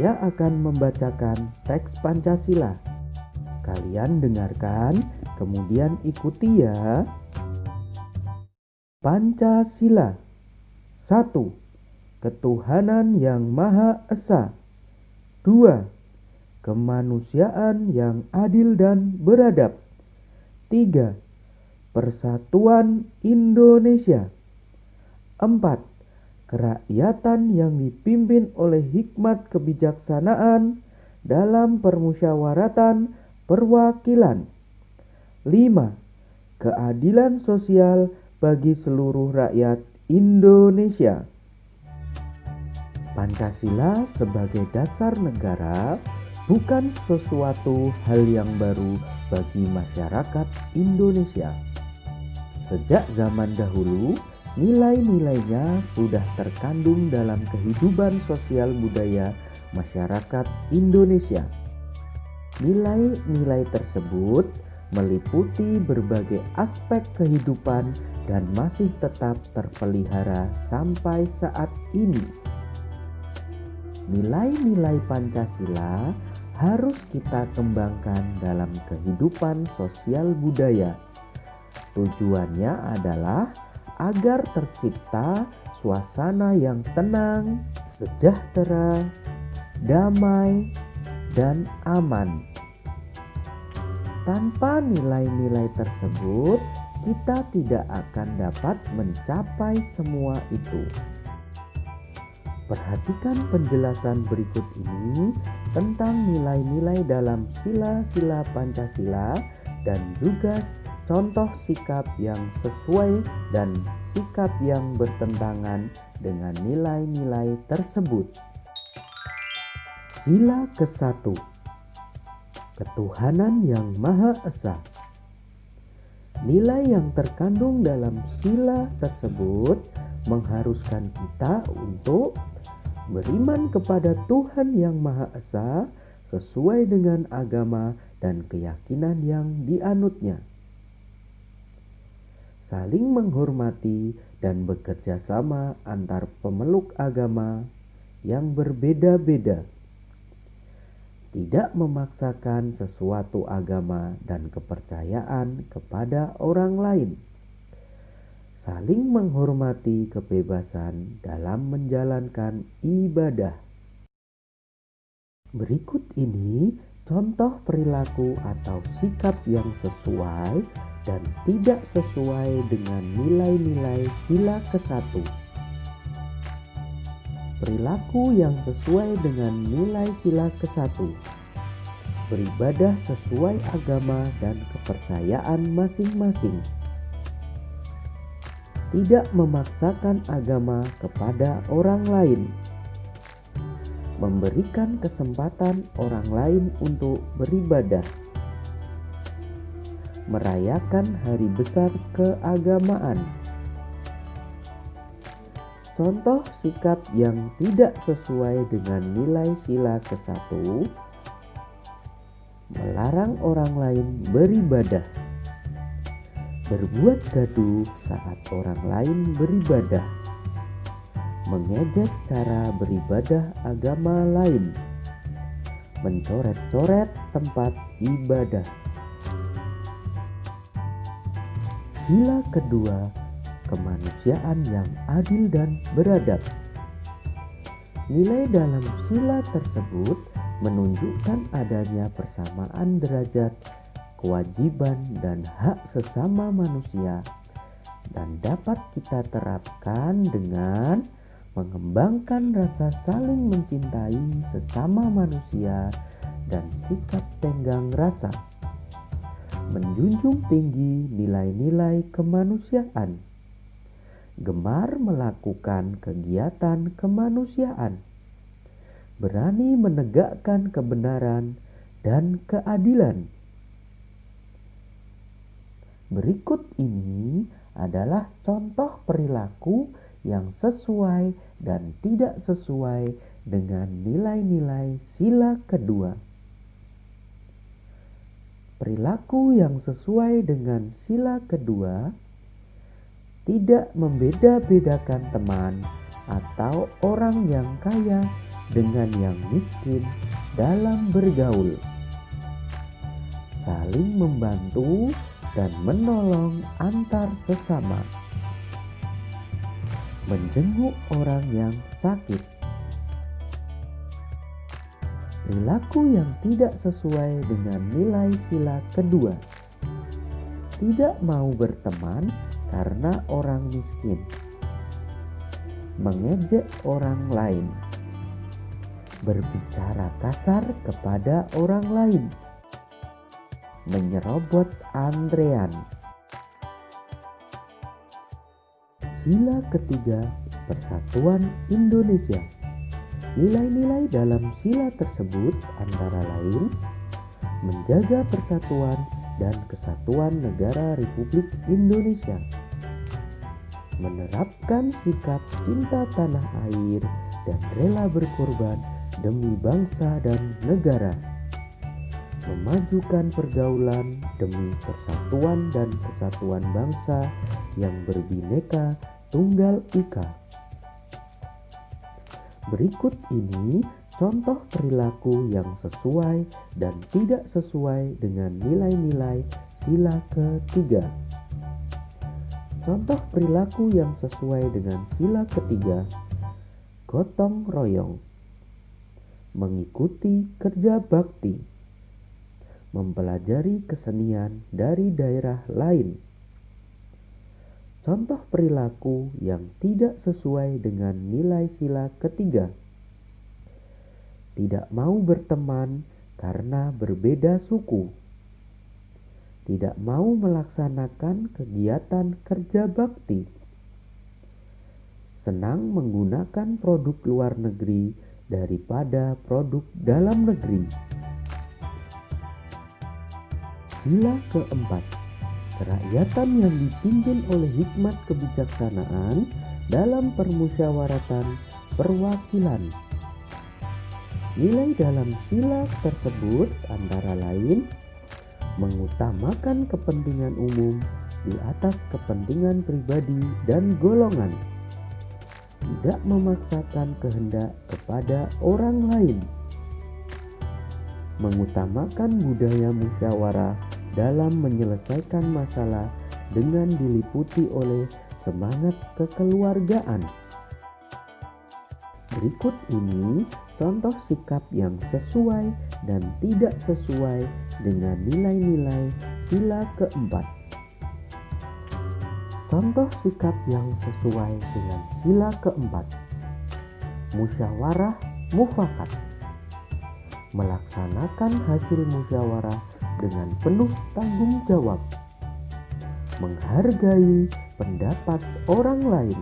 Saya akan membacakan teks Pancasila. Kalian dengarkan, kemudian ikuti ya. Pancasila. 1. Ketuhanan yang Maha Esa. 2. Kemanusiaan yang adil dan beradab. 3. Persatuan Indonesia. 4. Kerakyatan yang dipimpin oleh hikmat kebijaksanaan dalam permusyawaratan perwakilan. 5. Keadilan sosial bagi seluruh rakyat Indonesia. Pancasila sebagai dasar negara bukan sesuatu hal yang baru bagi masyarakat Indonesia. Sejak zaman dahulu, nilai-nilainya sudah terkandung dalam kehidupan sosial budaya masyarakat Indonesia. Nilai-nilai tersebut meliputi berbagai aspek kehidupan dan masih tetap terpelihara sampai saat ini. Nilai-nilai Pancasila harus kita kembangkan dalam kehidupan sosial budaya. Tujuannya adalah agar tercipta suasana yang tenang, sejahtera, damai, dan aman. Tanpa nilai-nilai tersebut, kita tidak akan dapat mencapai semua itu. Perhatikan penjelasan berikut ini tentang nilai-nilai dalam sila-sila Pancasila dan juga contoh sikap yang sesuai dan sikap yang bertentangan dengan nilai-nilai tersebut. Sila ke-1. Ketuhanan yang Maha Esa. Nilai yang terkandung dalam sila tersebut mengharuskan kita untuk beriman kepada Tuhan yang Maha Esa sesuai dengan agama dan keyakinan yang dianutnya. Saling menghormati dan bekerja sama antar pemeluk agama yang berbeda-beda. Tidak memaksakan sesuatu agama dan kepercayaan kepada orang lain. Saling menghormati kebebasan dalam menjalankan ibadah. Berikut ini contoh perilaku atau sikap yang sesuai dan tidak sesuai dengan nilai-nilai sila ke-1. Perilaku yang sesuai dengan nilai sila ke-1. Beribadah sesuai agama dan kepercayaan masing-masing. Tidak memaksakan agama kepada orang lain. Memberikan kesempatan orang lain untuk beribadah. Merayakan hari besar keagamaan. Contoh sikap yang tidak sesuai dengan nilai sila ke-1. Melarang orang lain beribadah. Berbuat gaduh saat orang lain beribadah. Mengejek cara beribadah agama lain. Mencoret-coret tempat ibadah. Sila kedua, kemanusiaan yang adil dan beradab. Nilai dalam sila tersebut menunjukkan adanya persamaan derajat, kewajiban, dan hak sesama manusia, dan dapat kita terapkan dengan mengembangkan rasa saling mencintai sesama manusia dan sikap tenggang rasa, menjunjung tinggi nilai-nilai kemanusiaan, gemar melakukan kegiatan kemanusiaan, berani menegakkan kebenaran dan keadilan. Berikut ini adalah contoh perilaku yang sesuai dan tidak sesuai dengan nilai-nilai sila kedua. Perilaku yang sesuai dengan sila kedua tidak membeda-bedakan teman atau orang yang kaya dengan yang miskin dalam bergaul, saling membantu dan menolong antar sesama, menjenguk orang yang sakit. Perilaku yang tidak sesuai dengan nilai sila kedua: tidak mau berteman karena orang miskin, mengejek orang lain, berbicara kasar kepada orang lain, menyerobot antrean. Sila ketiga, Persatuan Indonesia. Nilai-nilai dalam sila tersebut antara lain menjaga persatuan dan kesatuan negara Republik Indonesia, menerapkan sikap cinta tanah air dan rela berkorban demi bangsa dan negara, memajukan pergaulan demi persatuan dan kesatuan bangsa yang berbineka tunggal ika. Berikut ini contoh perilaku yang sesuai dan tidak sesuai dengan nilai-nilai sila ketiga. Contoh perilaku yang sesuai dengan sila ketiga: gotong royong, mengikuti kerja bakti, mempelajari kesenian dari daerah lain. Contoh perilaku yang tidak sesuai dengan nilai sila ketiga: tidak mau berteman karena berbeda suku, tidak mau melaksanakan kegiatan kerja bakti, senang menggunakan produk luar negeri daripada produk dalam negeri. Sila keempat, kerakyatan yang dipimpin oleh hikmat kebijaksanaan dalam permusyawaratan perwakilan. Nilai dalam sila tersebut antara lain mengutamakan kepentingan umum di atas kepentingan pribadi dan golongan, tidak memaksakan kehendak kepada orang lain, mengutamakan budaya musyawarah dalam menyelesaikan masalah dengan diliputi oleh semangat kekeluargaan. Berikut ini contoh sikap yang sesuai dan tidak sesuai dengan nilai-nilai sila keempat. Contoh sikap yang sesuai dengan sila keempat: musyawarah mufakat, melaksanakan hasil musyawarah dengan penuh tanggung jawab, menghargai pendapat orang lain,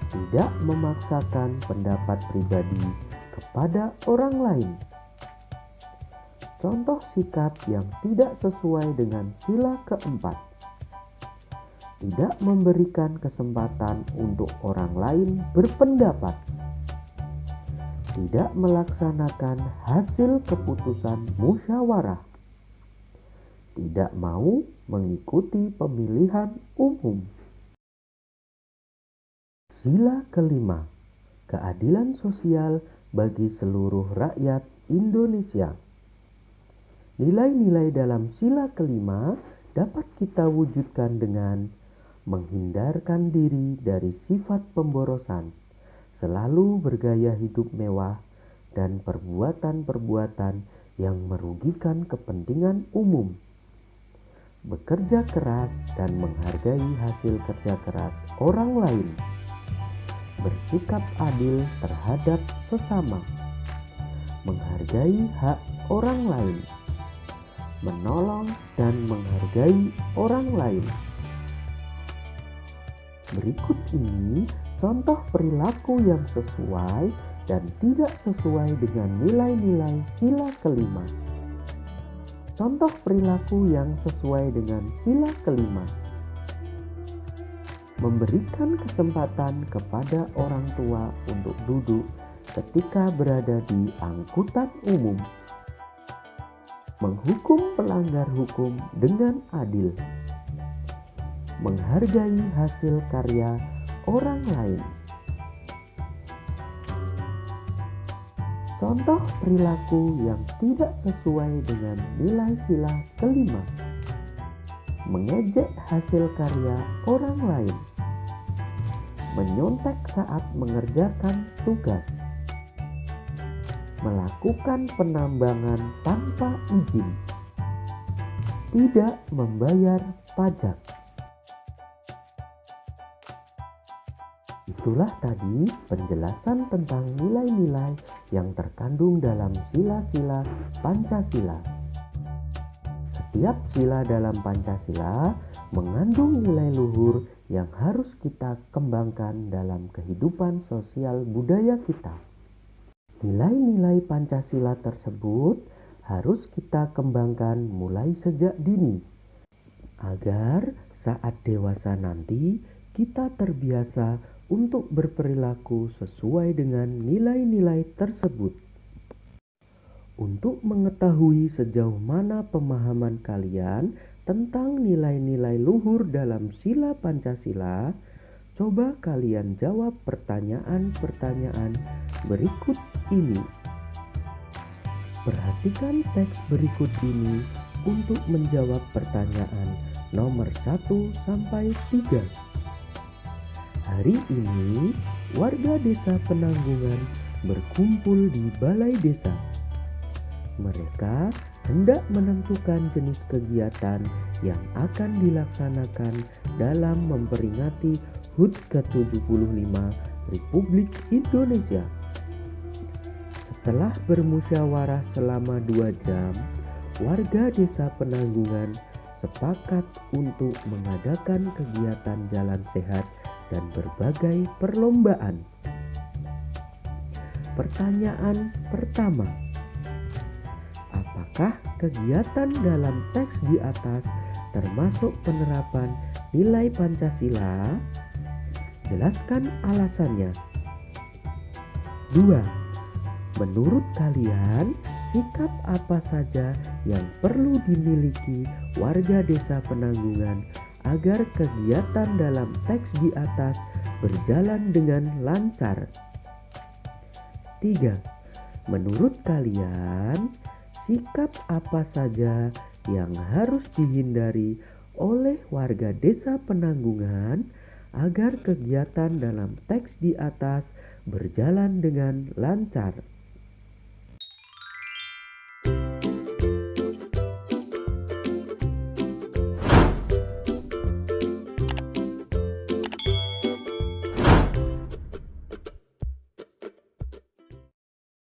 tidak memaksakan pendapat pribadi kepada orang lain. Contoh sikap yang tidak sesuai dengan sila keempat: tidak memberikan kesempatan untuk orang lain berpendapat, tidak melaksanakan hasil keputusan musyawarah, tidak mau mengikuti pemilihan umum. Sila kelima, keadilan sosial bagi seluruh rakyat Indonesia. Nilai-nilai dalam sila kelima dapat kita wujudkan dengan menghindarkan diri dari sifat pemborosan, selalu bergaya hidup mewah, dan perbuatan-perbuatan yang merugikan kepentingan umum. Bekerja keras dan menghargai hasil kerja keras orang lain. Bersikap adil terhadap sesama. Menghargai hak orang lain. Menolong dan menghargai orang lain. Berikut ini contoh perilaku yang sesuai dan tidak sesuai dengan nilai-nilai sila kelima. Contoh perilaku yang sesuai dengan sila kelima: memberikan kesempatan kepada orang tua untuk duduk ketika berada di angkutan umum, menghukum pelanggar hukum dengan adil, menghargai hasil karya orang lain. Contoh perilaku yang tidak sesuai dengan nilai sila kelima: mengejek hasil karya orang lain, menyontek saat mengerjakan tugas, melakukan penambangan tanpa izin, tidak membayar pajak. Itulah tadi penjelasan tentang nilai-nilai yang terkandung dalam sila-sila Pancasila. Setiap sila dalam Pancasila mengandung nilai luhur yang harus kita kembangkan dalam kehidupan sosial budaya kita. Nilai-nilai Pancasila tersebut harus kita kembangkan mulai sejak dini, agar saat dewasa nanti kita terbiasa untuk berperilaku sesuai dengan nilai-nilai tersebut. Untuk mengetahui sejauh mana pemahaman kalian tentang nilai-nilai luhur dalam sila Pancasila, coba kalian jawab pertanyaan-pertanyaan berikut ini. Perhatikan teks berikut ini untuk menjawab pertanyaan nomor 1 sampai 3. Hari ini, warga desa Penanggungan berkumpul di balai desa. Mereka hendak menentukan jenis kegiatan yang akan dilaksanakan dalam memperingati HUT ke-75 Republik Indonesia. Setelah bermusyawarah selama 2 jam, warga desa Penanggungan sepakat untuk mengadakan kegiatan jalan sehat dan berbagai perlombaan. Pertanyaan pertama, apakah kegiatan dalam teks di atas termasuk penerapan nilai Pancasila? Jelaskan alasannya. 2. Menurut kalian, sikap apa saja yang perlu dimiliki warga desa Penanggungan agar kegiatan dalam teks di atas berjalan dengan lancar? 3. Menurut kalian, sikap apa saja yang harus dihindari oleh warga desa Penanggungan agar kegiatan dalam teks di atas berjalan dengan lancar?